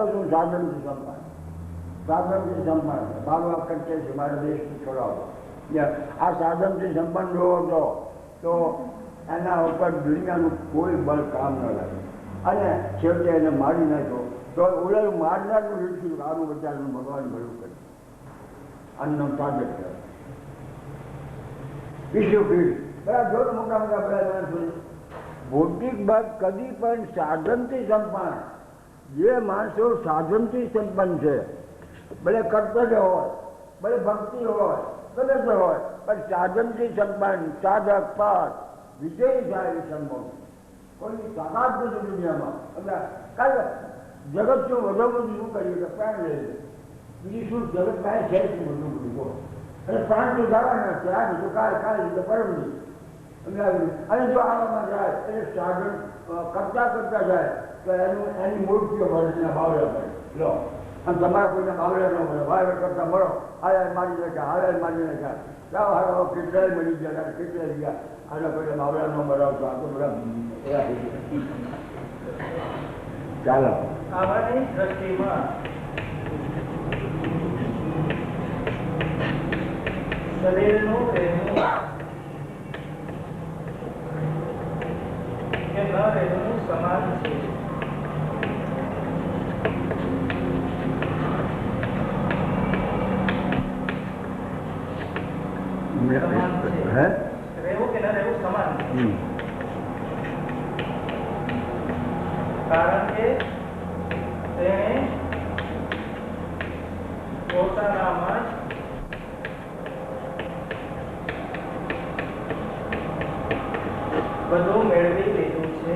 તો છું સાધનથી સંપાદન, સાધનથી સંપાદન. મારું આ કર્તવ્ય છે, મારા દેશને છોડાવો. આ સાધનથી સંપન્ન જોવો તો એના ઉપર દુનિયાનું કોઈ બળ કામ ન લાગે. અને છેવટે એને મારી નાખ્યો તો ઓલા મારનારનું મૃત્યુ સારું બચારનું ભગવાન ભલું કરે. આનું સાધક કહેવાય. બીજું પીઢ બરાબર જો મોટા મોટા બધા ભૌતિક બાદ કદી પણ સાધનથી સંપન્ન, જે માણસો સાધનથી સંપન્ન છે, ભલે કર્તવ્ય હોય, ભલે ભક્તિ હોય, કદાચ હોય, પણ સાધનથી સંપન્ન સાધક પાઠ વિજય થાય સંભવ. કોઈની તાકાત નથી દુનિયામાં. એટલે કાલે જગત શું વધુ બધું શું કરીએ કે પ્રાણ લઈએ, બીજું શું જગત કાંઈ છે શું બધું બધું. અને પ્રાણ તો જવાના છે, આ બીજું કાલે રીતે પરમની. અને જો આવામાં જાય એટલે સાધન કરતા જાય તો એની મૂર્તિઓ ભરે, બાવડા ભરે. લો અને તમારા કોઈને બાવડા ન મળે, વાયર કરતા મળો, હાલ મારી નાખ્યા, હાલ મારી નાખ્યા, જાઓ હારો કેટલાય મળી ગયા, કેટલાય ગયા, આને કોઈને બાવડા ન મરાવતો. આ તો બધા એવા થઈ ગયા. ચાલો આવાની દ્રષ્ટિમાં શરીરનું રહેવું કે ન રહેવું સમાન છે. રહેવું કે ન રહેવું સમાન છે. કારણ કે તેણે પોતાનામાં જ બધું મેળવી લીધું છે.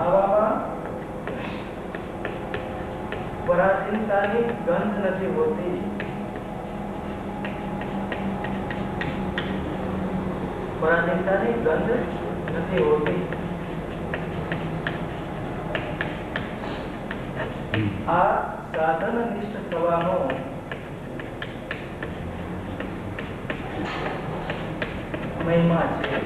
આવામાં પરાધીનતાની ગંધ નથી હોતી. પરાધીનતાની ગંધ નથી હોતી. આ સાધન નિષ્ઠ થવાનો મહિમા છે.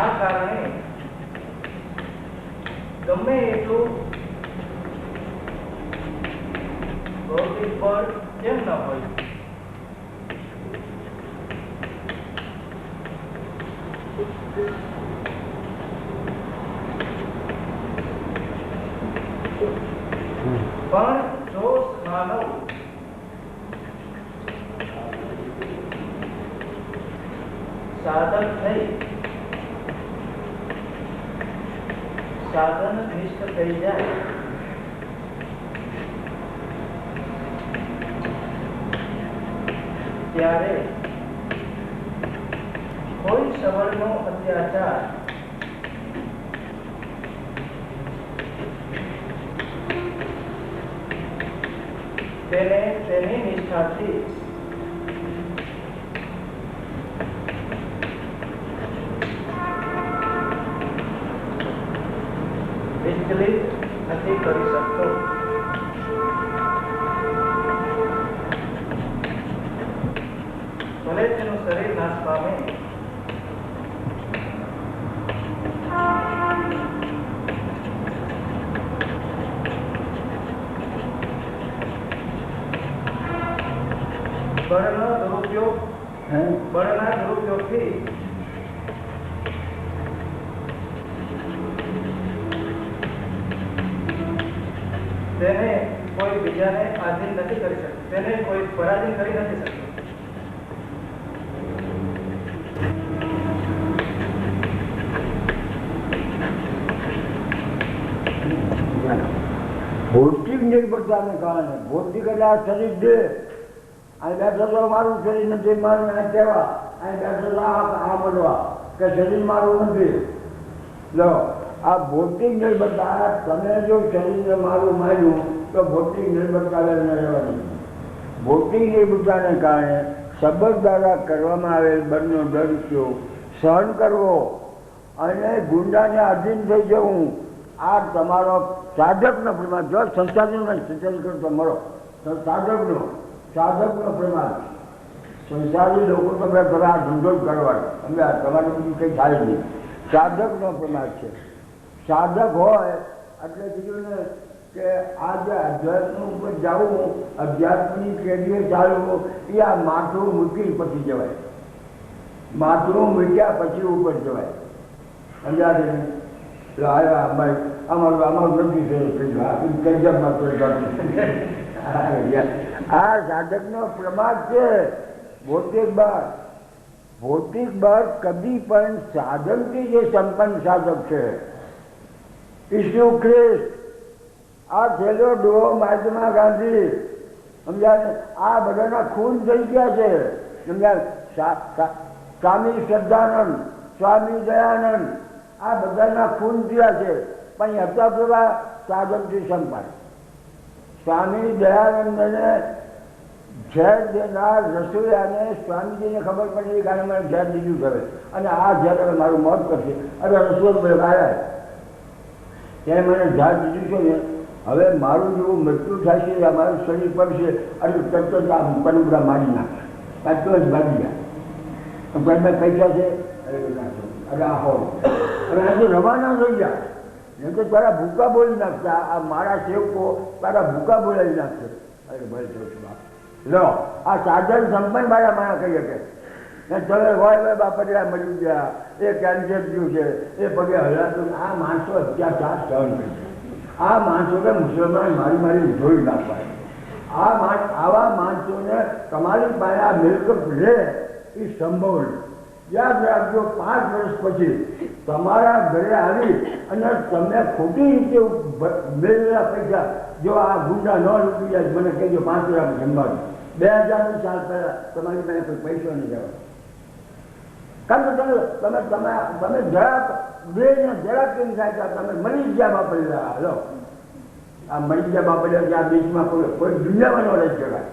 આ કારણે ગમે એટલું ભૌતિક બળ કેમ ન હોય, પણ જો માનવ સાધક થઈ સાધન નિષ્ઠ થઈ જાય ત્યારે કોઈ સવર્ણનો અત્યાચાર તેને તેની નિષ્ઠાથી વિચલિત નથી કરી શકતો. ભલે તેનું શરીર નાશ પામે, બળના દુરુપયોગથી તેને કોઈ બીજાને આધીન નથી કરી શકતું, તેને કોઈ પરાધીન કરી નથી શકતું. ભૌતિક નિર્ભરતાને કારણે ભૌતિક એટલે આ શરીર દે, અહીં બેઠો તો મારું શરીર નથી, મારું એને કહેવા, અહીં બેઠો તો આ મળવા કે શરીર મારું નથી. લો આ ભૌતિક નિર્ભરતા, તમે જો શરીરને મારું માન્યું તો ભૌતિક નિર્ભરતા રહેવાની. ભૌતિક નિર્ભરતાને કારણે શબ્દ દ્વારા કરવામાં આવેલ બંને દૃશ્યો સહન કરવો અને ગુંડાને આધીન થઈ જવું, આ તમારો સાધકનો પ્રમાદ જો સંસારનો નહીં, સંસારી કરતો મળો સાધકનો પ્રમાદ. સંસારી લોકો તમે ઘરે આ ધંધો જ કરવાનો, સમજ્યા? તમારે બીજું કંઈ થાય નહીં. સાધકનો પ્રમાદ છે. સાધક હોય એટલે કીધું ને કે આ જે અધ્યાત્મ ઉપર જવું, અધ્યાત્મની કેદીએ ચાલવું, એ આ માથું મૂકી પછી જવાય. માથું મૂક્યા પછી ઉપર જવાય. સમજાય? અમારું નથી આ સાધકનો પ્રમાદ છે. ભૌતિક બળ કદી પણ સાધનથી જે સંપન્ન સાધક છે. ઈસુ ખ્રિસ્ત, આ છેલ્લો ડોહો મહાત્મા ગાંધી, સમજાય? આ બધાના ખૂન થઈ ગયા છે. સમજાય? સ્વામી શ્રદ્ધાનંદ, સ્વામી દયાનંદ, આ બધાના ખૂન થયા છે. પણ હતા પેલા સાધનથી સંપન્ન. સ્વામી દયાનંદને ઝેર દેનાર રસોઈયાને સ્વામીજીને ખબર પડી કે મને ઝેર દીધું કરે અને આ ઝેર હવે મારું મોત કરશે. અરે રસોઈ આવ્યા ત્યારે મને ઝાડ દીધું છે ને, હવે મારું જેવું મૃત્યુ થાય છે, મારું શરીર પડશે અને તરત જ આ પનુબરા મારી નાખે. પાછો જ ભાગી ગયા. ઘરમાં પૈસા છે, અરે આ હોવ અને આજે રવાના થઈ ગયા. એમ તો તારા ભૂકા બોલી નાખતા, આ મારા સેવકો તારા ભૂકા બોલાવી નાખશે. અરે ભાઈ બાપ લો, આ સાધન સંપન્ન મારા મારા કહી શકે. તમે હોય બાપરિયા મળી ગયા, એ કેન્સર થયું છે, એ પગે હલાતું. આ માણસો અત્યાચાર સહન કરે છે. આ માણસોને મુસલમાન મારી જોઈ નાખવાય. આવા માણસોને તમારી પાસે આ મિલકત લે એ સંભવ નથી. યાદ રાખજો, 5 વર્ષ પછી તમારા ઘરે આવી અને તમે ખોટી રીતે મેળવેલા પૈસા જો આ ગુંડા ન લૂટી જાય, મને કહેજો 5 વર્ષ જમવાનું. 2000 સાલ પહેલા તમારી પાસે કોઈ પૈસો નહીં જવા. કારણ કે તમે જરાક બેને જરાક કેમ થાય, તમે મરી ગયા બાપડ્યા. હલો, આ મરી ગયા બાપડ્યા ત્યાં બીચમાં કોઈ દુનિયામાં ન રહી શકાય.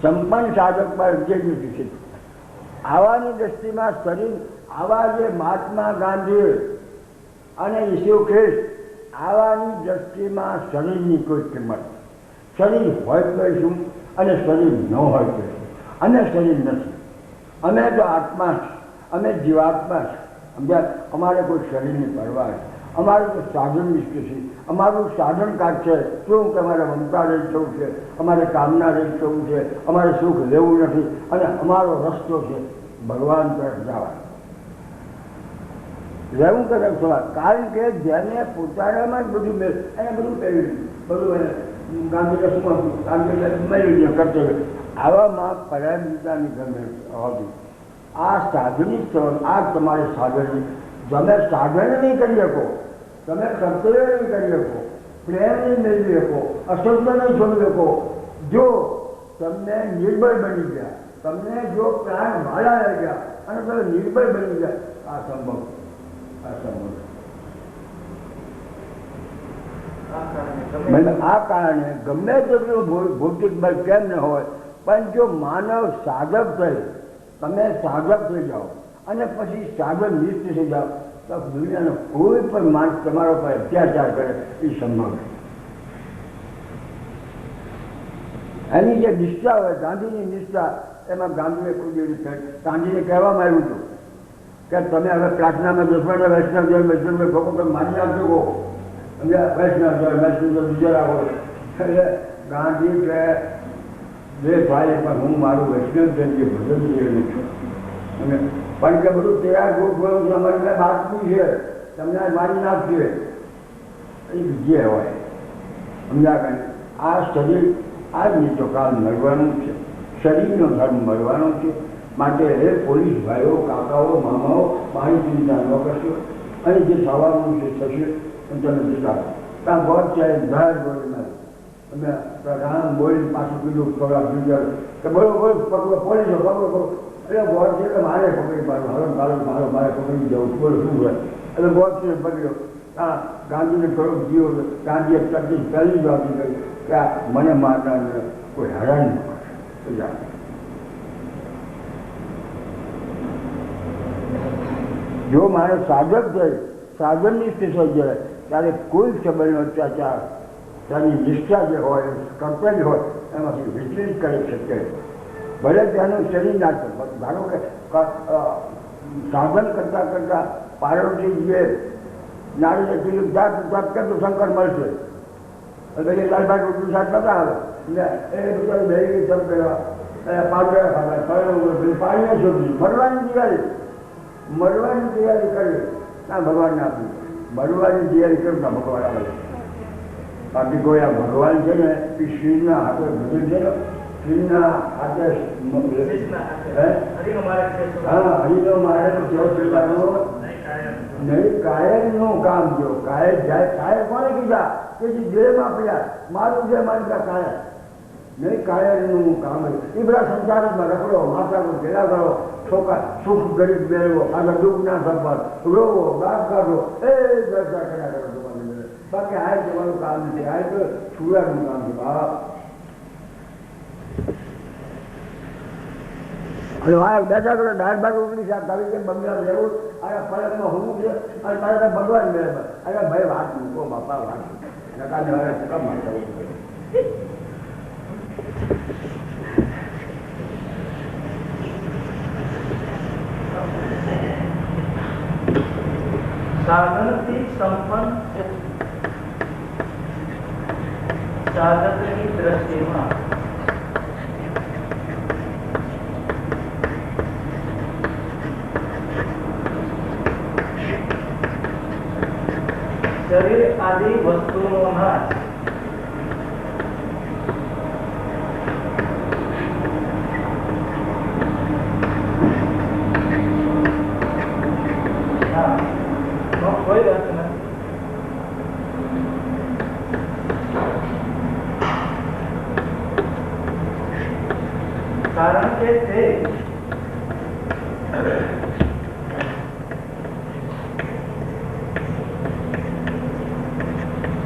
સંપન્ન સાધક પર જે નથી. આવાની દ્રષ્ટિમાં શરીર, આવા જે મહાત્મા ગાંધી અને ઈસુ ખ્રિસ્ત, આવાની દ્રષ્ટિમાં શરીરની કોઈ કિંમત. શરીર હોય તો શું અને શરીર ન હોય તો શું. અને શરીર નથી. અમે તો આત્મા છે, અમે જીવાત્મા છે. સમજ્યા? અમારે કોઈ શરીરની પરવા છે. અમારું તો સાધન નિષ્ઠ છે. અમારું સાધન કાઢ છે શું કે અમારે મમતા રહી જવું છે, અમારે કામના રહી જવું છે, અમારે સુખ લેવું નથી અને અમારો રસ્તો છે ભગવાન તરફ જવાનો. રહેવું કરે કારણ કે જેને પોતાનામાં જ બધું એને બધું પહેર્યું, બધું ગાંધી મેળવી કરતો. આવામાં પરાયણતાની ગમે હોતી. આ સાધનિક સ્થળ, આ તમારે સાધન. તમે સાધન નહીં કરી શકો, તમે કર્તવ્ય નહીં કરી શકો, પ્રેમ નહીં મેળવી શકો, અસત્ય નહીં છોડી શકો. જો તમને નિર્બળ બની ગયા, તમને જો પ્રાણ ભાડા લઈ ગયા અને તમે નિર્બળ બની ગયા, આ સંભવ. આ કારણે ગમે તેટલું ભૌતિક બળ કેમ ન હોય, પણ જો માનવ સાધક થઈ, તમે સાધક થઈ જાઓ અને પછી સાધન નિષ્ઠ થઈ જાઓ, તો દુનિયાનો કોઈ પણ માણસ તમારા પર અત્યાચાર કરે એ સંભવ છે. એની જે નિષ્ઠા હોય, ગાંધીની નિષ્ઠા, એમાં ગાંધીએ કોઈ ગાંધીને કહેવામાં આવ્યું હતું કે તમે હવે પ્રાર્થનામાં દસવાના વૈષ્ણવ લોકો માની નાખજો કહો, વૈષ્ણવ બીજા હોય. એટલે ગાંધી કહે બે ભાઈ પણ હું મારું વૈષ્ણવ જનજી ભજન કરી છું. અને પણ કે બધું તૈયાર ગોઠવાનું અમારી મેં બાતમી છે, તમને મારી નાખશે એ બીજે હોય. સમજા કે આ શરીર આ જ નીચો કાલ મળવાનું છે, શરીરનો ધર્મ મળવાનો છે. માટે હે પોલીસ ભાઈઓ, કાકાઓ, મામાઓ, મારી ચિંતા ન કરશો અને જે થવાનું છે થશે. તમે જતા ત્યાં ગોડ છે ધાર બોલી તમે રામ બોલી પાછું કીધું થોડા બીજા કે બોલો પકડો પોલીસો પકડો. એટલે ગોડ છે કે મારે પકડી પાડું, મારે પકડી જવું, બોલો શું હોય. એટલે ગોડ છે પકડ્યો. હા, ગાંધીને થોડુંક જીવો. ગાંધીએ તકલીફ પહેલી જ આપી ગઈ કે મને મારનાર કોઈ હેરાન ન કરશે. જો મારે સાધક થઈ, સાધનની સ્થિતિ થઈ જાય, ત્યારે કોઈ સંબંધનો અત્યાચાર તેની નિષ્ઠા જે હોય કર્તવ્ય હોય એમાંથી વિચલિત કરી શકે. ભલે તેનું શરીર ના છે. ધારો કે સાધન કરતાં કરતાં પાર્વતીજીએ નારીને કીધું જાત જાત કરતો શંકર મળશે. પછી લાલભાઈ રોટલી શાક કરતા આવે એ બધા બેરી જપ કરવા પાડવા ખાતા પાણીને શોધી મરવાની તૈયારી કરી ના ભગવાનને આપ્યું. મરવાની તૈયારી કરતા ભગવાન આવે. બાકી કોઈ આ ભગવાન છે ને એ શ્રીના હાથે ભજન છે ને શ્રીના હાથે હા હરિનો મારે નહીં કાયરનું કામ જો કાયર જાય કાયર કોને કીધા કે જે દેહમાં પડ્યા મારું જે મારી કાયર નહીં કાયરનું કામ એ બધા સંસારમાં રખડો માથા પર ભેગા કરો છોકરા સુખ ગરીબ મેળવો આગળ દુઃખ ના સંભાળ રોવો ગામ કાઢો એ ચર્ચા કર્યા કરો તમારે. બાકી હાય તમારું કામ નથી. હાય તો સુરાનું કામ છે. બાપ અને આ બેઠા કરો દાળ ભાત રોટલી શાક આવી કે બંગલા રહેવું આ ફરકમાં હોવું છે અને તારે ભગવાન મેળવે. અરે ભાઈ વાત મૂકો બાપા વાત નકાને કમ સાધનથી સંપન્ન સાધકની દ્રષ્ટિમાં શરીર આદિ વસ્તુનો નાશ કોઈ અર્થ નથી. કારણ કે તે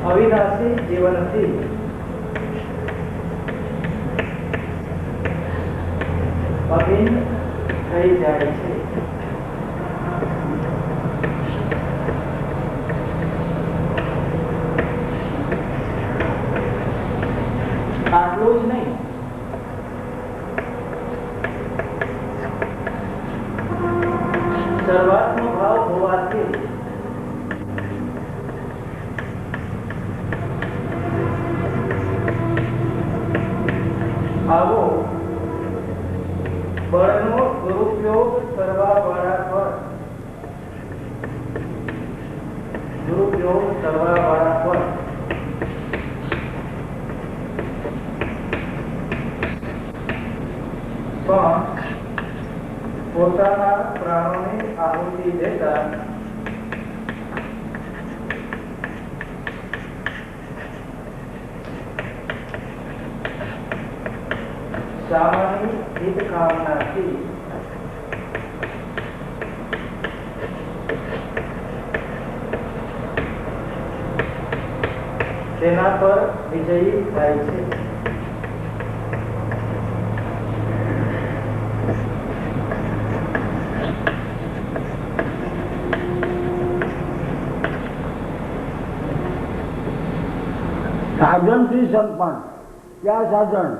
અવિનાશી જીવનથી અભિન્ન થઈ જાય છે. આટલું જ નહીં, સર્વાત્મ ભાવ હોવાથી આવો બળનો દુરુપયોગ કરવા વાળા પર પણ પોતાના પ્રાણોની આહુતિ દેતા સામાન્ય હિત કામનાથી તેના પર વિજયી થાય છે. સાધનથી સંપન્ન. ક્યાં સાધન?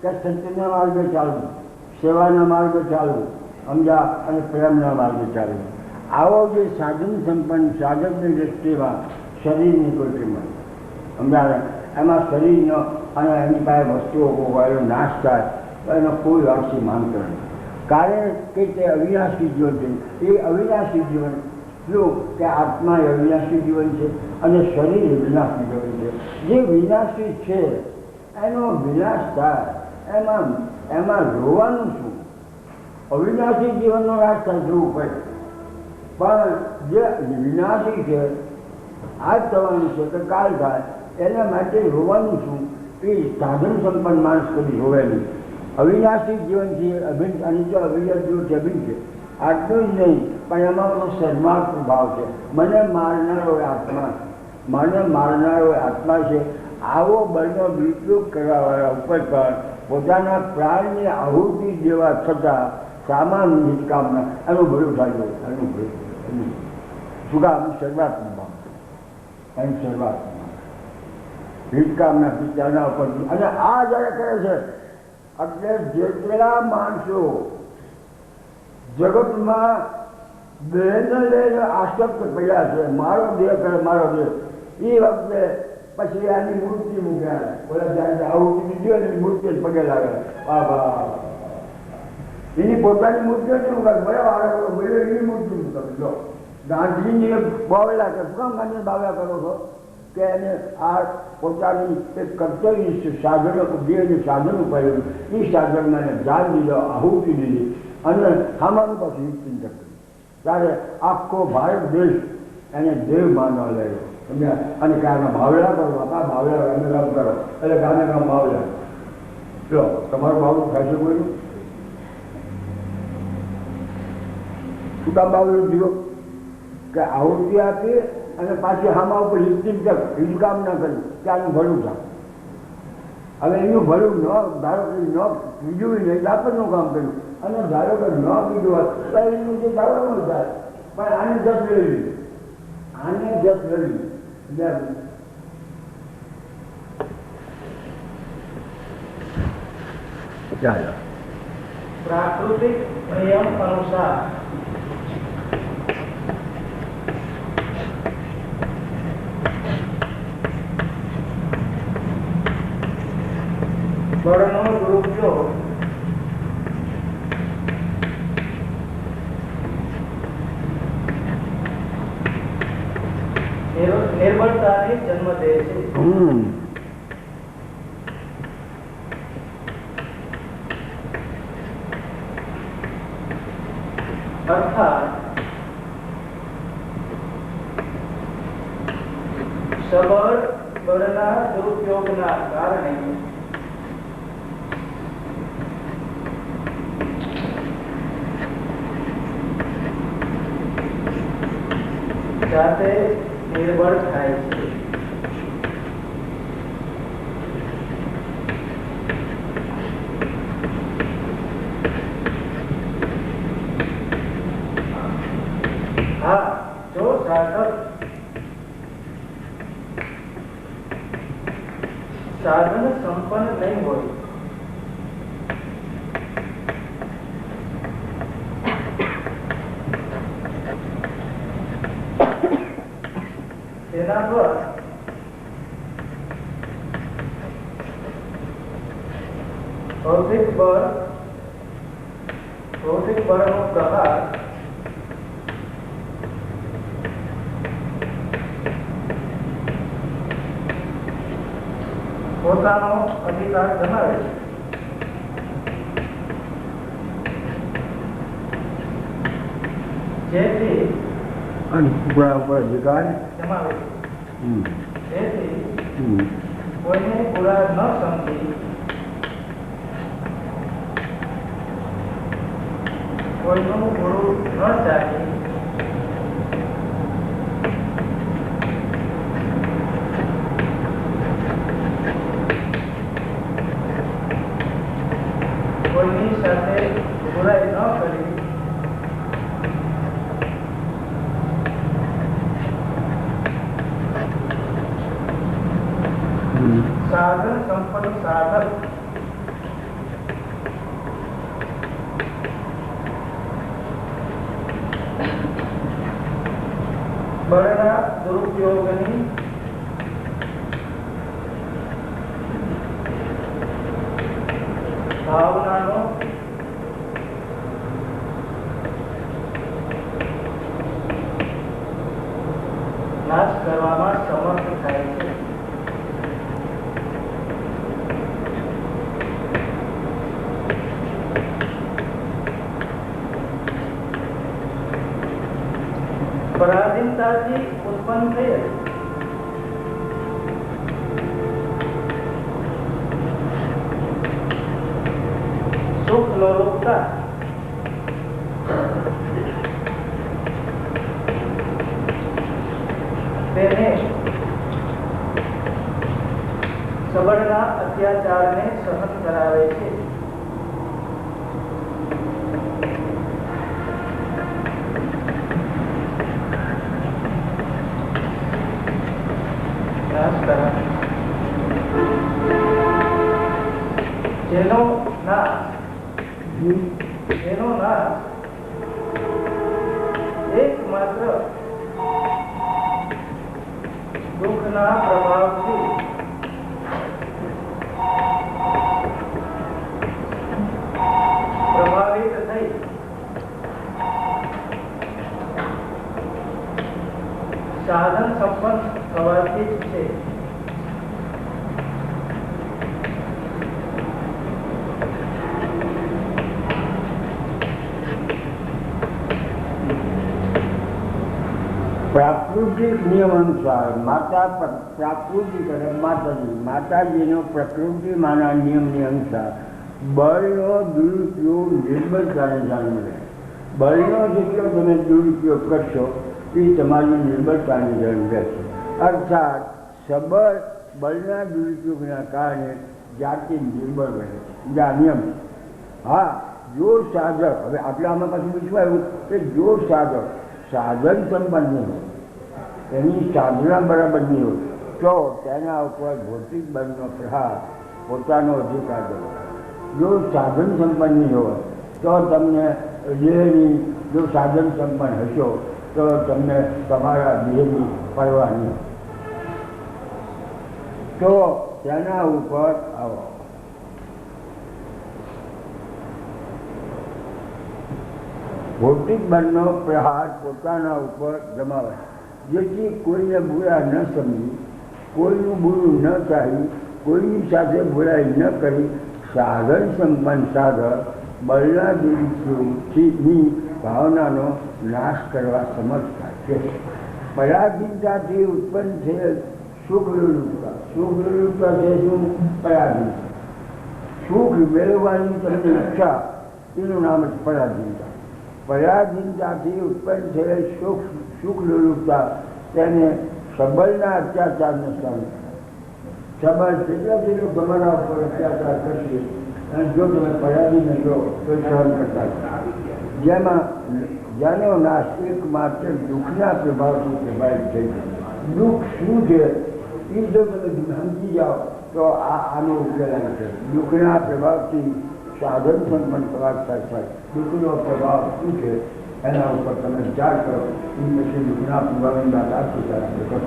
કે સત્યના માર્ગે ચાલવું, સેવાના માર્ગે ચાલવું, સમજા અને પ્રેમના માર્ગે ચાલવું. આવો જે સાધન સંપન્ન સાધકની દ્રષ્ટિમાં શરીરની કોઈ કિંમત સમજાવે એમાં શરીરનો અને એની પાસે વસ્તુઓ હોવાનો નાશ થાય તો એનો કોઈ વારસી માનતો નથી. કારણ કે તે અવિનાશી જીવન છે. એ અવિનાશી જીવન શું કે આત્મા એ અવિનાશી જીવન છે અને શરીર વિનાશી જીવન છે. જે વિનાશી છે એનો વિનાશ થાય એમાં રોવાનું શું? અવિનાશી જીવનનો નાશ થાય જોવું પડે. પણ જે વિનાશી છે આજ થવાનું છે કે કાલ થાય એના માટે રોવાનું શું? એ સાધન સંપન્ન માણસ કદી રોવે નહીં. અવિનાશી જીવન છે અભિન્ન અને જો અવિનાશ જીવન છે અભિન્ન છે. આટલું જ નહીં પણ એમાં બધો સન્માર્ગ ભાવ છે. મને મારનારો આત્મા છે. આવો બળનો દુરુપયોગ કરવાવાળા ઉપર પણ પોતાના પ્રાણની આહુતિ દેવા છતાં સામાન્ય નિષ્કામના એનું ભલું થાય એનું ભલું શું કામ? સર્વાત્મક ભાવ. એમ શરૂઆત હિતકામના પિતાના ઉપર અને આ જ્યારે કરે છે એટલે જેટલા માણસો જગતમાં દેહને લઈને આસક્ત પડ્યા છે, મારો દેહ કરે મારો દેહ, એ વખતે પછી આની મૂર્તિ મૂક્યા, ઓલા જાય આવું બીજો એની મૂર્તિ જ પગે લાગે, બાબા એની પોતાની મૂર્તિઓ જ મૂકે, બરાબર એની મૂર્તિ મૂકે. જો ગાંધીજીને બાવલા કે શું કામ ગાંધીને બાવલા કરો છો કે એને આ પોતાની એક કર્તવ્ય સાધનો દેહને સાધન ઉપાડ્યું, એ સાધનમાં એને જાન દીધો, આહુતિ દીધી અને સામાનું પાછું ચિંતન કર્યું. ત્યારે આખો ભારત દેશ એને દેવ માનવા લાગ્યો. અને કારના ભાવલા કરો, બાપા ભાવલા ગામે કામ કરો, એટલે ગામે કામ ભાવલા. જો તમારું ભાવલું થાય છે કોઈનું? શું કામ ભાવલું થયો કે આહુતિ આપી અને પાછી હામા ઉપર હિતકામ ના કર્યું કે આનું ભલું થાય. હવે એનું ભલું ન ધારો કે ન બીજું નહીં આપણનું કામ કર્યું અને ધારો કે ન બીજું હોત તો એનું જે ધારવાનું થાય, પણ આને જત લેવી, આને જત લેવી. ચાલો પ્રાકૃતિક નિયમ અનુસાર બળનો દુરુપયોગ નિર્બળતાને જન્મ દે છે. અર્થાત સબળ બળના દુરુપયોગના કારણે જાતે નિર્બળ થાય છે. હા, જો સાધક સાધન સંપન્ન નહીં હોય તેના પર ભૌતિક બળનો પ્રહાર પોતાનો અધિકાર જમાવે છે, જેથી અધિકાર જમાવે છે, જેથી કોઈને બુરા ન સમજી કોઈનું બુરું ન ચાલી કોઈની સાથે બુરાઈ ન કરી સાધન સંપન્ન સાધક બળના દુરુપયોગની ભાવનાનો નાશ કરવામાં સમર્થ થાય છે. પરાધીનતાથી ઉત્પન્ન થયેલ સુખ લોલુપતા તેને સબળના અત્યાચારને સહન કરાવે છે. જેનો નાશ એકમાત્ર દુઃખના પ્રભાવથી પ્રભાવિત થઈ સાધન સંપન્ન થવાથી જ છે. પ્રાકૃતિક નિયમ અનુસાર માતા પ્રાકૃતિક અને માતાજીનો પ્રકૃતિમાંના નિયમની અનુસાર બળનો દુરુપયોગ નિર્બળતાને જન્મે. બળનો જેટલો તમે દુરુપયોગ કરશો એ તમારી નિર્બળતાને જન્મે છે. અર્થાત સબળ બળના દુરુપયોગના કારણે જાતિ નિર્બળ બને છે. આ નિયમ. હા, જો સાધક, હવે આપણે આમાં પાછું પૂછવાયું કે જો સાધક સાધન સંપન્ન નહીં હોય, એની સાધના બરાબર નહીં હોય, તો તેના ઉપર ભૌતિક બળનો પ્રહાર પોતાનો અધિકાર કરો. જો સાધન સંપન્ન નહીં હોય તો તમને દેહની, જો સાધન સંપન્ન હશો તો તમને તમારા દેહની પરવા નહીં. તો તેના ઉપર આવો. ભૌતિક બળનો પ્રહાર પોતાના ઉપર જમાવે, જેથી કોઈને બુરા ન સમજી, કોઈનું બુરું ન ચાહી, કોઈની સાથે બુરાઈ ન કરી સાધન સંપન્ન સાધક બળના દુરુપયોગની ભાવનાનો નાશ કરવા સમર્થ થાય છે. પરાધીનતાથી ઉત્પન્ન થયેલ સુખ વિરૂપતા. સુખ વિરૂપતા છે શું? પરાધીનતા. સુખ મેળવવાની તમને ઈચ્છા, એનું નામ જ પરાધીનતા. પરાધીનતાથી ઉત્પન્ન થયેલ સુખ વિરૂપતા તેને સબળના અત્યાચારને સહન. સબળ જેટલો તમારા ઉપર અત્યાચાર કરશે અને જો તમે પરાધીન છો તો સહન કરતા. જેનો નાશ એકમાત્ર દુઃખના પ્રભાવથી પ્રભાવિત થઈ છે. દુઃખ શું છે એ જો તમે સમજી જાઓ તો આનો ઉકેલ છે. દુઃખના પ્રભાવથી સાધન સંપન્ન પ્રભાવ થાય. દુઃખનો પ્રભાવ શું છે એના ઉપર તમે વિચાર કરો. એ પછી દુઃખના પ્રભાવની વાત આપી સાથે કરશો.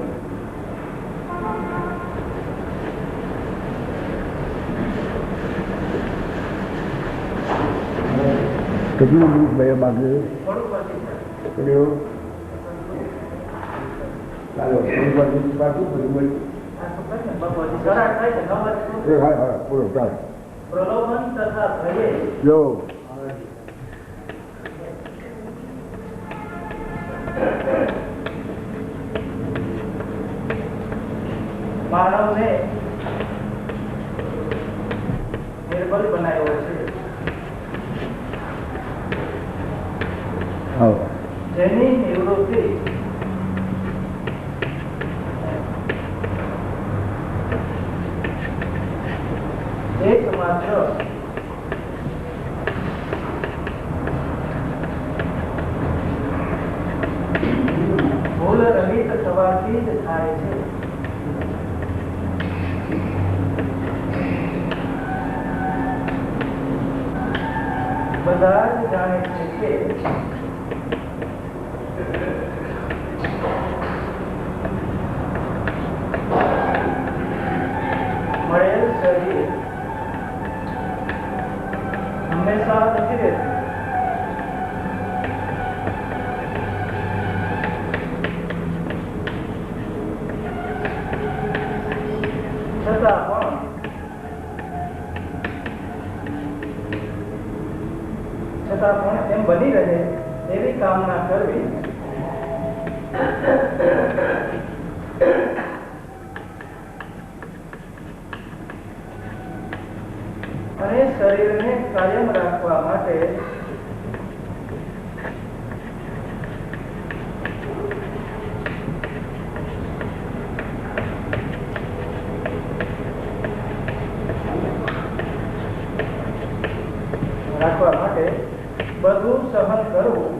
કેટલું દુઃખ ભાઈ બાકી કર્યો? ચાલો પાછું પૂરો ચાલો. પ્રલોભન તથા ભયે જો માનવને નિર્બળ બનાવ્યો છે, જેની નિવૃત્તિ એકમાત્ર ભૂલ રહિત થવાથી જ થાય છે. બધા જ જાણે છે કે મળેલ શરીર હંમેશા નથી રહેતું. છતાં પણ એમ બની રહે એવી કામના કરવી અને શરીરને કાયમ રાખવા માટે બધું સહન કરવું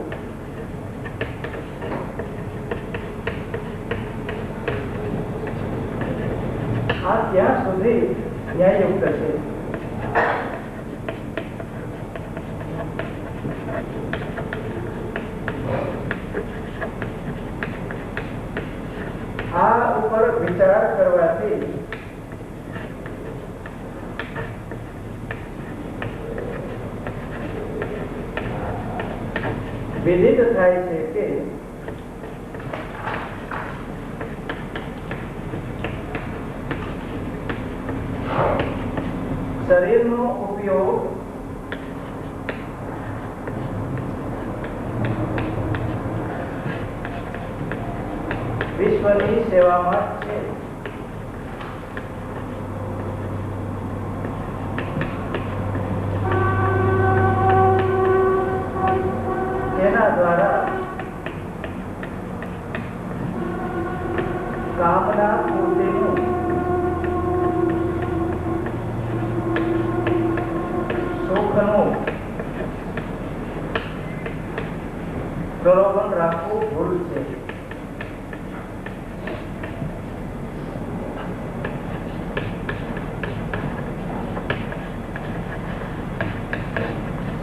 આ ત્યાં સુધી ન્યાયયુક્ત છે. વિચાર કરવાથી વિદિત થાય છે કે શરીરનો ઉપયોગ વિશ્વની સેવામાં છે. તેના દ્વારા કામના પૂર્તિનું સુખનું પ્રલોભન રાખવું ભૂલ છે.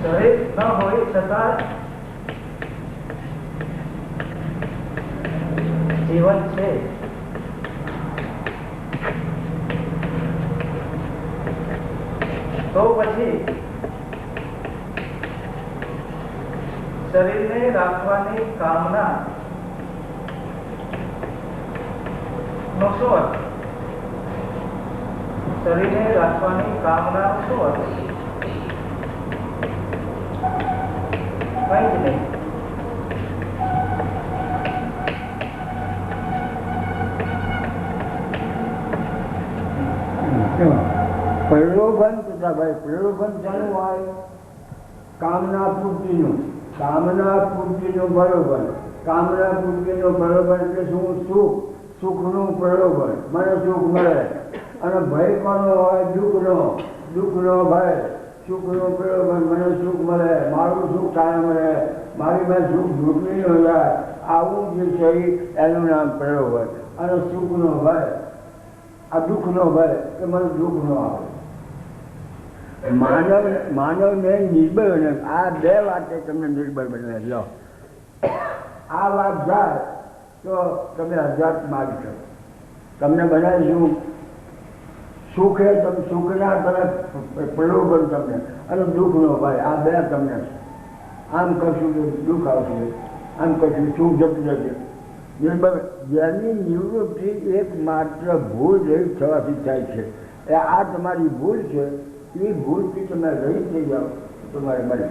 શરીર ન હોય છતાં જીવન છે. તો પછી શરીરને રાખવાની કામના નો શું અર્થ? શરીરને રાખવાની કામના શું અર્થ? કઈ જ નહીં. પ્રલોભન તથા ભાઈ પ્રલોભન શાનું હોય? કામના પૂર્તિનું. કામના પૂર્તિનું પ્રલોભન. કામના પૂર્તિનું પ્રલોભન એટલે શું? સુખ. સુખનું પ્રલોભન, મને સુખ મળે. અને ભય કોનો હોય? દુઃખનો. દુઃખનો ભય. સુખનું પ્રલોભન, મને સુખ મળે, મારું સુખ કાયમ રહે, મારી પાસે સુખ ઢૂંઢવી ન જાય, આવું જે છે એનું નામ પ્રલોભન. અને સુખનો ભય, આ દુઃખનો ભય કે મને દુઃખ ન આવે. માનવને નિર્બળ બને. આ બે વાતે તમને નિર્બળ બને. લો, આ વાત જાય તો તમે આઝાદ મારી શકો. તમને બનાવીશું સુખે તમે સુખના તરફ પ્રલોભન તમને, અને દુઃખનો ભય, આ બે તમને. આમ કરશું તો દુઃખ આવશે, આમ કરશું સુખ જતું જશે. નિર્બળ જેની નિવૃત્તિ એકમાત્ર ભૂલ રહી થવાથી થાય છે. એ આ તમારી ભૂલ છે. એ ભૂલથી તમે રહી થઈ જાઓ તમારે મળે.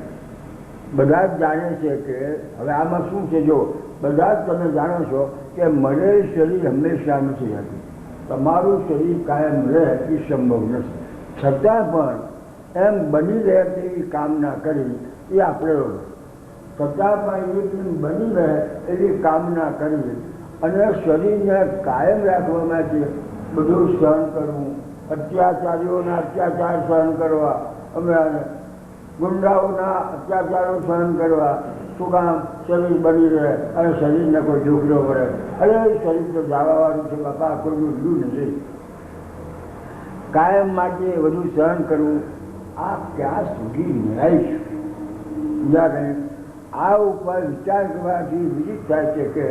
બધા જ જાણે છે કે હવે આમાં શું છે, જો બધા જ તમે જાણો છો કે મળેલ શરીર હંમેશા નથી રહેતું. તમારું શરીર કાયમ રહે એ સંભવ નથી. છતાં પણ એમ બની રહે તેવી કામના કરી એ આપણે છતાં પણ એ બની રહે એવી કામના કરી અને શરીરને કાયમ રાખવા માટે બધું સહન કરવું, અત્યાચારીઓના અત્યાચાર સહન કરવા, અમે ગુંડાઓના અત્યાચારો સહન કરવા. શું કામ? શરીર બની રહે અને શરીરને કોઈ દુઃખ ન પડે. અરે શરીર તો જવાવાળું છે બાપા, કોઈનું દુઃખ નથી. કાયમ માટે બધું સહન કરવું, આ ક્યાં સુધી ન્યાય છે? આ ઉપર વિચાર કરવાથી વિદિત થાય છે કે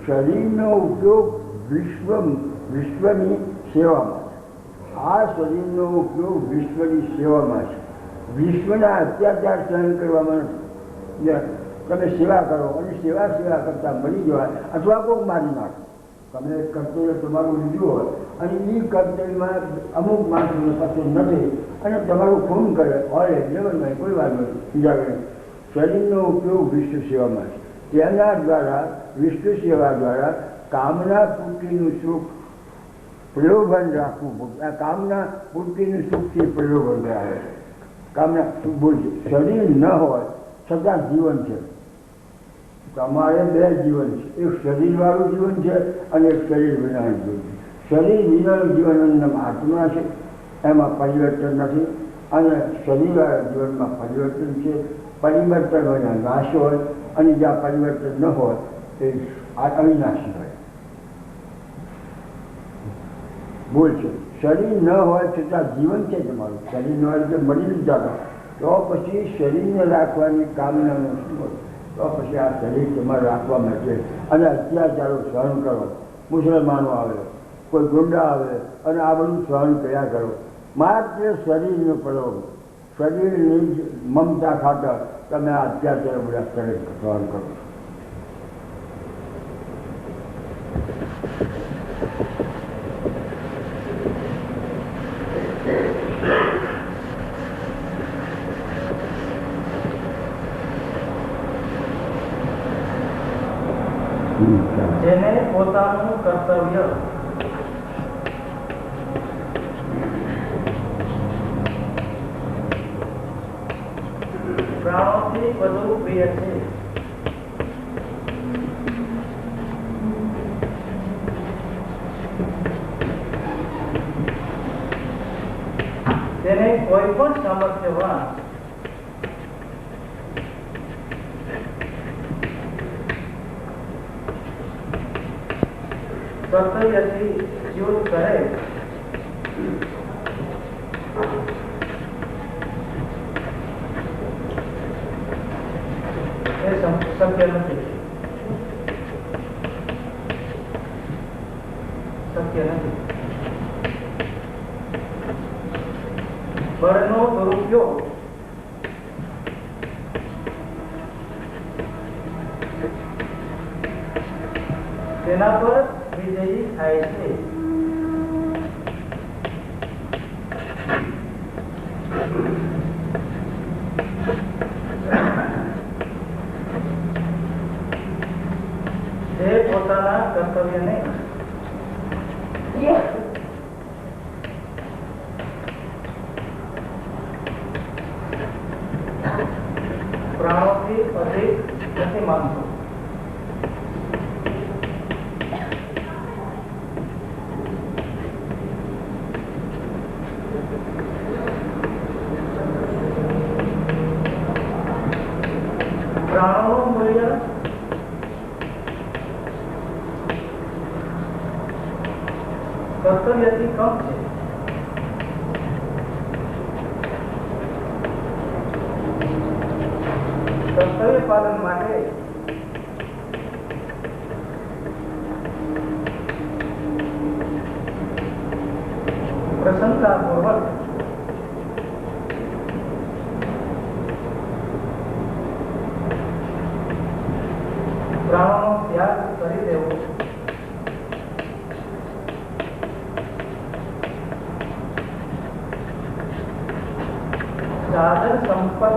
શરીરનો ઉપયોગ વિશ્વની સેવામાં છે. આ શરીરનો ઉપયોગ વિશ્વની સેવામાં છે. વિશ્વના અત્યાચાર સહન કરવામાં નથી. તમે સેવા કરો અને સેવા કરતા મરી જવાય અથવા કોઈ મારી નાખો. તમે કર્તવ્ય તમારું લીધું હોય અને એ કર્તવ્યમાં અમુક માણસોને પાસે નથી અને તમારું ખૂન કરે હોય લેવલમાં કોઈ વાત નથી. બીજા કરે શરીરનો ઉપયોગ વિશ્વ સેવામાં છે. તેના દ્વારા વિશ્વ સેવા દ્વારા કામના પૂર્તિનું સુખ પ્રલોભન રાખવું. આ કામના પૂર્તિનું સુખથી પ્રલોભન આવે. કામના બોલ શરીર ન હોય છતાં જીવન છે. તમારે બે જીવન છે. એક શરીરવાળું જીવન છે અને એક શરીર વિનાનું જીવન છે. શરીર વિનાનું જીવન આત્મા છે, એમાં પરિવર્તન નથી. અને શરીરવાળા જીવનમાં પરિવર્તન છે. પરિવર્તન હોય નાશ હોય અને જ્યાં પરિવર્તન ન હોય એ અવિનાશી હોય. બોલ છે શરીર ન હોય છતાં જીવન છે તમારું. શરીર ન હોય એટલે મળી જ જાતો. તો પછી શરીરને રાખવાની કામનાનું શું હોય? તો પછી આ શરીર તમારે રાખવા માટે અને અત્યાચારો સહન કરો. મુસલમાનો આવે, કોઈ ગુંડા આવે અને આ બધું સહન કર્યા કરો. માત્ર શરીરનો પ્રયોગ, શરીરની જ મમતા ખાતર તમે આ અત્યાચાર બધા શરીર સહન કરો. જેને પોતાનું કર્તવ્ય પ્રાણોથી વધુ પ્રિય છે, તેને કોઈ પણ સામર્થ્યવાન કર્તવ્યથી યુદ્ધ કરે એ શક્ય નથી. બળનો દુરુપયોગ તેના પર વિજયી થાય છે. તે પોતાના કર્તવ્યને પ્રાણોથી અધિક નથી માનતો. પ્રાણોનું મૂલ્ય કર્તવ્યથી કમ છે. કર્તવ્ય પાલન માટે પ્રશંસાપૂર્વક પ્રાણોનો ત્યાગ કરી દેવો સાધન સંપન્ન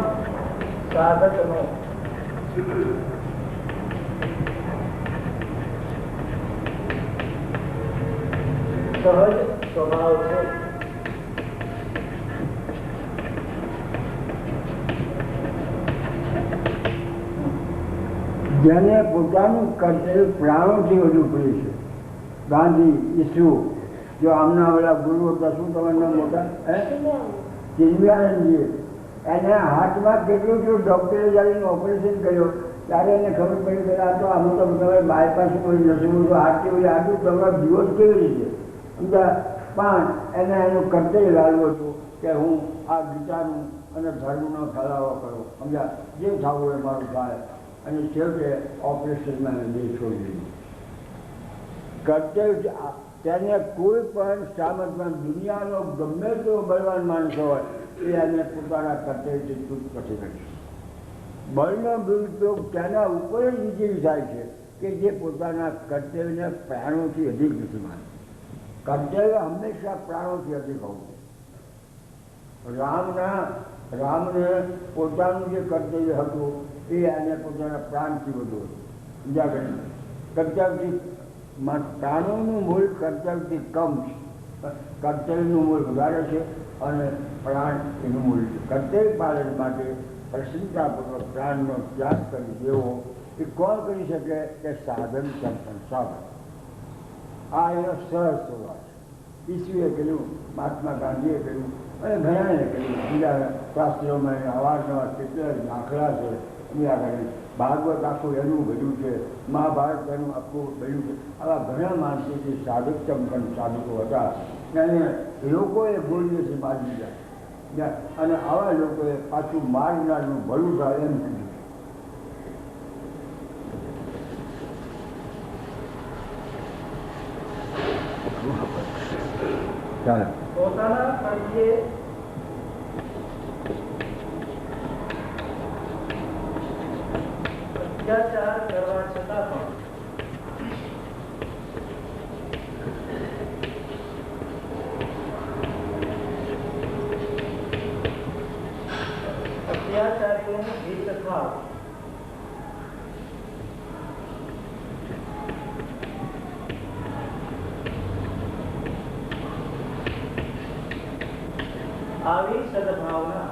સાધકનો સહજ સ્વભાવ છે. જેને પોતાનું કર્તવ્ય પ્રાણોથી વધુ પ્રિય છે. ગાંધી, ઈસુ, જો આમના ઓલા ગુરુ હતા, શું તમારા મોટા ચિન્મયાનંદજી, એને હાથમાં કેટલું થયું, ડૉક્ટરે જ્યારે એનું ઓપરેશન કર્યું ત્યારે એને ખબર પડી કે આ તો આમ તો તમારે બાયપાસ કોઈ નથી, હાથ કેવી આટલું તમારો દિવસ કેવી રીતે સમજા. પણ એને એનું કર્તવ્ય લાવ્યું હતું કે હું આ ગીતાનું અને ધર્મનો ફેલાવો કરું, સમજા, જે થવું એ મારું થાય. અને છેવટે ઓપરેશનમાં દેહ છોડી દીધું. કર્તવ્ય તેને કોઈ પણ સામર્થ્યમાં દુનિયાનો ગમે તેવો બળવાન માણસ હોય એ એને પોતાના કર્તવ્યથી છૂટ પછી નથી. બળનો દુરુપયોગ તેના ઉપર જ વિજયી થાય છે કે જે પોતાના કર્તવ્યને પ્રાણોથી અધિક નથી માનતું. કર્તવ્ય હંમેશા પ્રાણોથી અધિક હોવું. રામને પોતાનું જે કર્તવ્ય હતું એ એને પોતાના પ્રાણથી વધુ હતું. કર્તવ્યથી પ્રાણોનું મૂળ કર્તવ્યથી કમ છે, કર્તવ્યનું મૂળ વધારે છે અને પ્રાણ એનું મૂળ છે. કર્તવ્ય પાલન માટે પ્રસન્નતાપૂર્વક પ્રાણનો ત્યાગ કરી દેવો એ કોણ કરી શકે કે સાધન સંપન્ન સાધન. આ એનો સહજ સ્વભાવ છે. ઈસુએ કહ્યું, મહાત્મા ગાંધીએ કહ્યું અને ઘણાએ કહ્યું. બીજા શાસ્ત્રોમાં અવારનવાર કેટલા દાખલા છે. ભાગવત આખું એનું ભર્યું છે, મહાભારત એનું આખું ભર્યું છે. આવા ઘણા માણસો જે સાધક સંપન્ન સાધકો હતા એને લોકોએ બોલીએ છે મારી દીધા, અને આવા લોકોએ પાછું મારનારનું ભલું થાય એમ કીધું. ચાલે. પોતાના પ્રત્યે અત્યાચાર કરવા છતાં પણ અત્યાચારીઓનું હિત થાવ આવી સદભાવના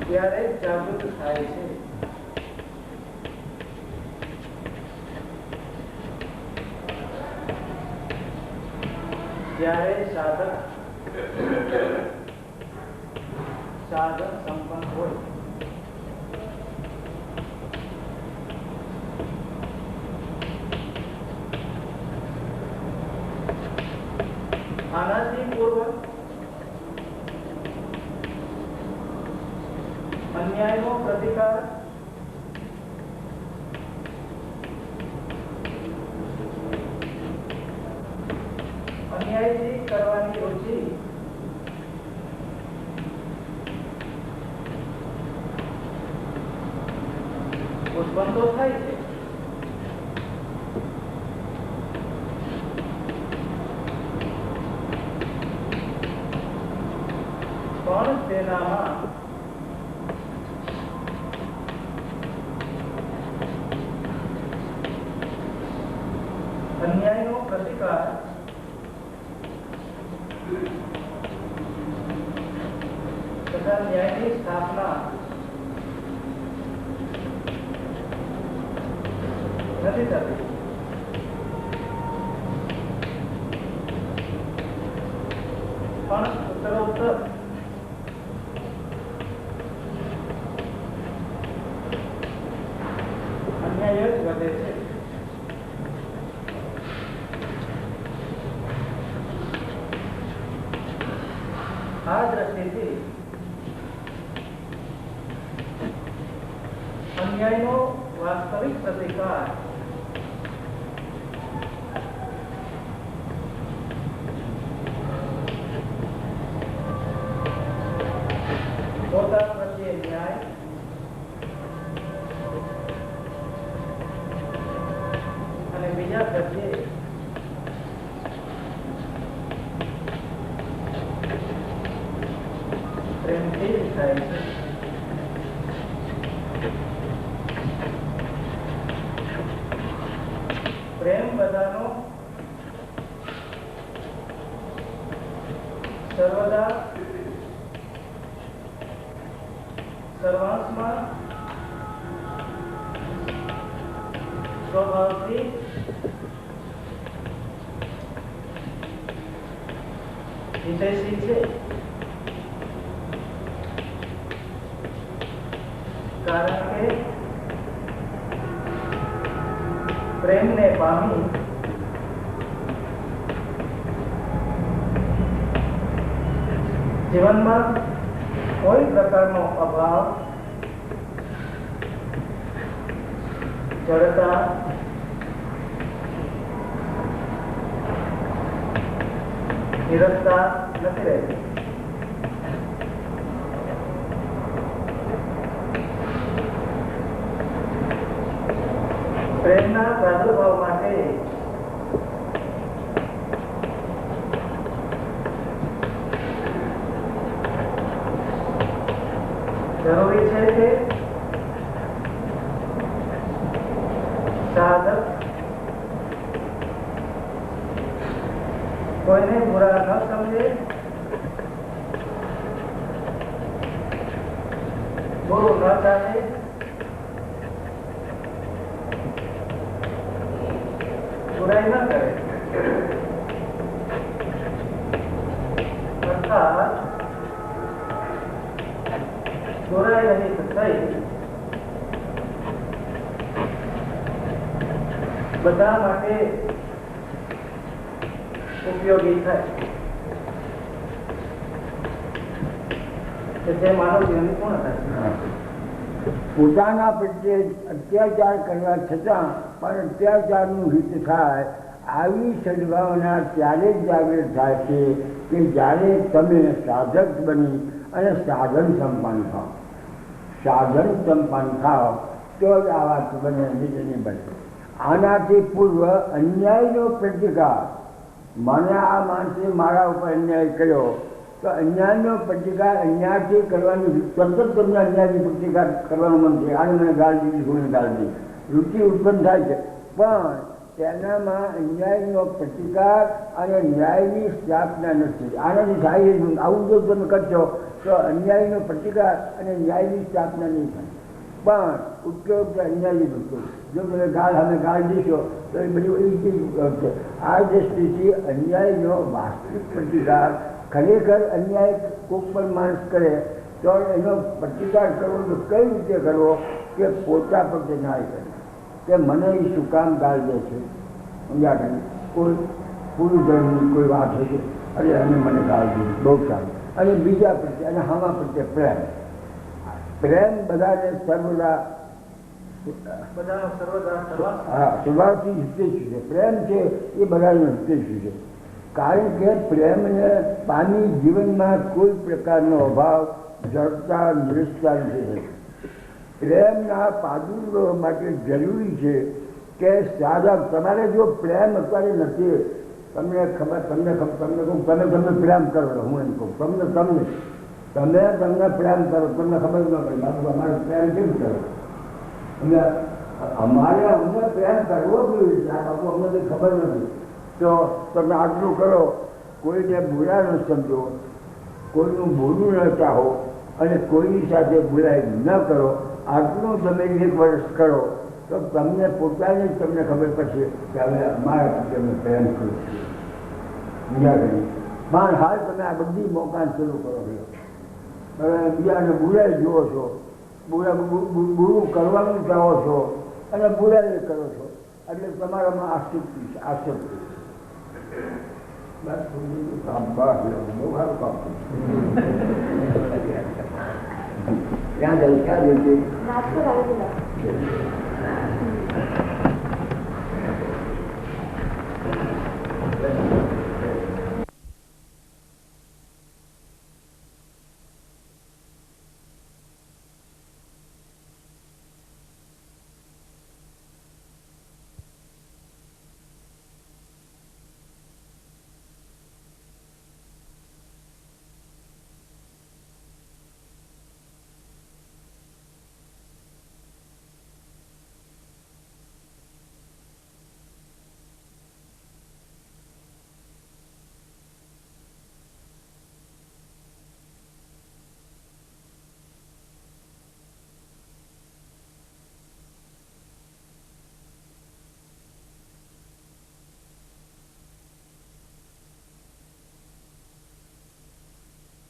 ત્યારે જાગૃત થાય છે જ્યારે સાધક સંપન્ન હોય. આનાથી પૂર્વ અન્યાયનો પ્રતિકાર અન્યાયથી કરવાની રુચિ ઉત્પન્ન તો થાય છે, પણ તેનામાં અન્યાયનો પ્રતિકાર તથા ન્યાયની સ્થાપના નથી થતી. પણ ઉત્તરોત્તર અન્યાય જ વધે છે. આ દ્રષ્ટિથી અન્યાયનો વાસ્તવિક પ્રતિકાર પોતાના પ્રત્યે ન્યાય અને બીજા પ્રત્યે પ્રેમથી જ થાય છે. પ્રેમ બધાનો સર્વદા સર્વાંશમાં સ્વભાવથી હિતૈષી છે. કારણ કે પ્રેમને પામી જીવનમાં કોઈ પ્રકારનો અભાવ, જડતા, નિરસતા નથી રહેતી. પ્રેમના પ્રાદુર્ભાવ માટે જરૂરી છે કે સાધક કોઈને બુરા ન સમજે, બુરું ન ચાલે, બુરાઈ ન કરે. અર્થાત બુરાઈ રહિત થઈ બધા માટે ઉપયોગી થાય કે જે માનવ જીવનની પૂર્ણ થાય. પોતાના પ્રત્યે અત્યાચાર કરવા છતાં પણ અત્યાચારનું હિત થાય આવી સદભાવના ત્યારે જ જાગૃત થાય છે કે જ્યારે તમે સાધક બની અને સાધન સંપન્ન થાઓ. સાધન સંપન્ન થાઓ તો જ આ વાત બને, બીજની બને. આનાથી પૂર્વ અન્યાયનો પ્રતિકાર, મને આ માણસે મારા ઉપર અન્યાય કર્યો તો અન્યાયનો પ્રતિકાર અન્યાયથી કરવાની સતત તમને અન્યાયથી પ્રતિકાર કરવાનું મન છે. આને મને ગાળ દીધી, શું ગાળ દીધી, રુચિ ઉત્પન્ન થાય છે. પણ તેનામાં અન્યાયનો પ્રતિકાર અને ન્યાયની સ્થાપના નથી. આનાથી થાય આવું જો તમે કરશો તો અન્યાયનો પ્રતિકાર અને ન્યાયની સ્થાપના નહીં થાય. પણ ઉપયોગ અન્યાયી ઉપયોગ, જો તમે અમે ગાળ દીશો તો એ બધું છે. આ દ્રષ્ટિથી અન્યાયનો વાસ્તવિક પ્રતિકાર, ખરેખર અન્યાય કોઈક પણ માણસ કરે તો એનો પ્રતિકાર કરવો તો કઈ રીતે કરવો કે પોતા પ્રત્યે ન્યાય કરે કે મને એ શું કામ ગાળ દે છે, કોઈ પૂરું ધર્મની કોઈ વાત હશે, અરે અમે મને ગાળ દીધી, બહુ સારું. અને બીજા પ્રત્યે અને હામા પ્રત્યે પ્રેમ. પ્રેમ બધાને સર્વદા સ્વભાવથી હિતેશુ છે. પ્રેમ છે એ બધાને હિતેશુ છે. કારણ કે પ્રેમને પામી જીવનમાં કોઈ પ્રકારનો અભાવ, જડતા, નિરસતા નથી. પ્રેમના પ્રાદુર્ભાવ માટે જરૂરી છે કે સાધક, તમારે જો પ્રેમ અત્યારે નથી, તમને ખબર, તમને કહું તમે પ્રેમ કરો, હું એમ કહું તમને પ્રેમ કરો, તમને ખબર ન પડે બાપુ અમારે પ્રેમ કેમ કરો, અમારે અમને પ્રેમ કરવો જોઈએ, આ બાપુ અમને કંઈ ખબર નથી. તો તમે આટલું કરો, કોઈને બુરા ન સમજો, કોઈનું બોલવું ન ચાહો અને કોઈની સાથે બુરાઈ ન કરો. આટલું તમે 1 વર્ષ કરો તો તમને પોતાને જ તમને ખબર પડશે કે હવે અમારા પ્રત્યે અમે પ્રેમ કરું છું. પણ હાલ તમે આ બધી મોકાન શરૂ કરો છો, હવે બીજાને બુરાઈ જુઓ છો, બુરું કરવાનું ચાહો છો અને બુરાઈ કરો છો, એટલે તમારામાં આસક્તિ છે. આસક્તિ બસ કામ બહુ સારું કામ ક્યાં જાય, ક્યાં જશે?